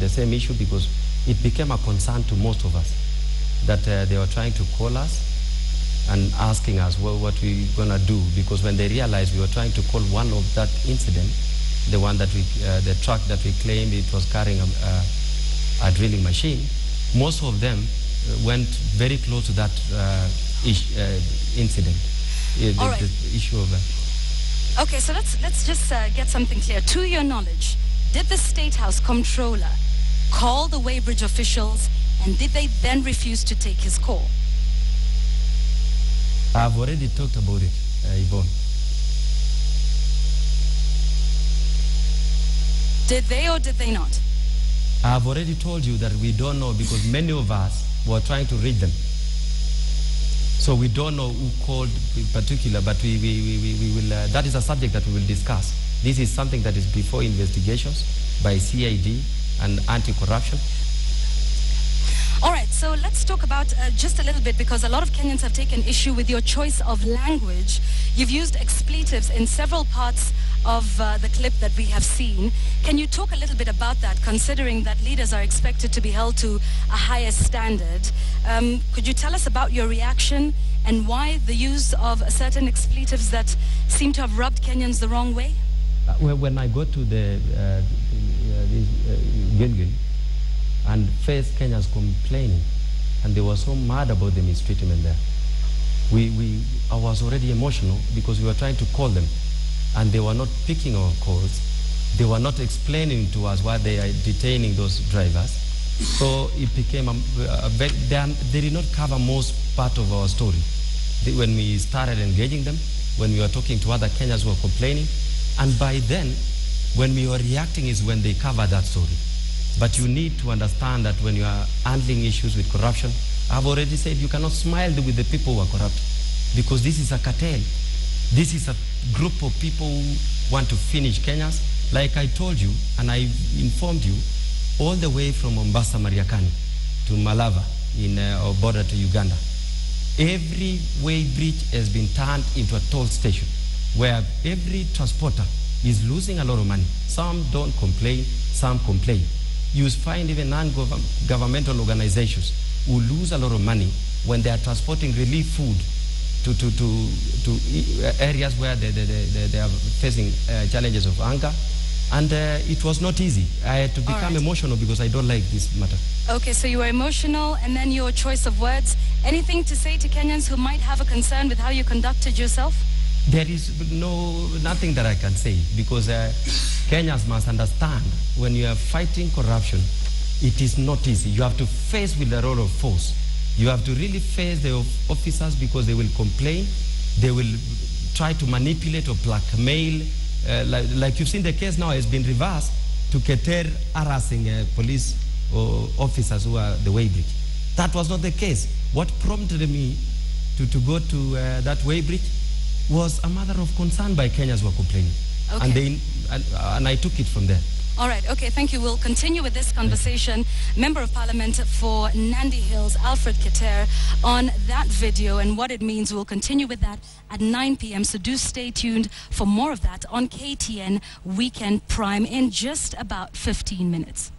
the same issue, because it became a concern to most of us that they were trying to call us and asking us what we're gonna do, because when they realized we were trying to call one of that incident, the one that the truck that we claimed it was carrying a drilling machine, most of them went very close to that incident. The issue of Okay, so let's just get something clear. To your knowledge, did the State House Comptroller call the Weighbridge officials, and did they then refuse to take his call? I've already talked about it, Yvonne. Did they or did they not? I've already told you that we don't know, because many of us were trying to read them. So we don't know who called in particular, but we will, that is a subject that we will discuss. This is something that is before investigations by CID and anti-corruption. All right, so let's talk about just a little bit, because a lot of Kenyans have taken issue with your choice of language. You've used expletives in several parts of the clip that we have seen. Can you talk a little bit about that, considering that leaders are expected to be held to a higher standard? Could you tell us about your reaction and why the use of certain expletives that seem to have rubbed Kenyans the wrong way? When I go to the Gilgil and faced Kenyans complaining, and they were so mad about the mistreatment there, I was already emotional, because we were trying to call them, and they were not picking our calls. They were not explaining to us why they are detaining those drivers. So it became they did not cover most part of our story. When we started engaging them, when we were talking to other Kenyans who were complaining, and by then, when we were reacting is when they covered that story. But you need to understand that when you are handling issues with corruption, I've already said you cannot smile with the people who are corrupt, because this is a cartel. This is a group of people who want to finish Kenyans. Like I told you, and I informed you, all the way from Mombasa, Mariakani, to Malava, in our border to Uganda. Every Weighbridge has been turned into a toll station, where every transporter is losing a lot of money. Some don't complain, some complain. You find even non-governmental organizations who lose a lot of money when they are transporting relief food to areas where they are facing challenges of hunger. And it was not easy. I had to become emotional, because I don't like this matter. Okay, so you were emotional, and then your choice of words. Anything to say to Kenyans who might have a concern with how you conducted yourself? There is nothing that I can say, because Kenyans must understand, when you are fighting corruption, it is not easy. You have to face with a lot of force. You have to really face the officers, because they will complain. They will try to manipulate or blackmail. Like you've seen, the case now has been reversed to Keter harassing police or officers who are the Weighbridge. That was not the case. What prompted me to go to that Weighbridge was a matter of concern by Kenyans who were complaining. Okay. And I took it from there. All right, okay, thank you. We'll continue with this conversation. Member of Parliament for Nandi Hills, Alfred Keter, on that video and what it means. We'll continue with that at 9 p.m. So do stay tuned for more of that on KTN Weekend Prime in just about 15 minutes.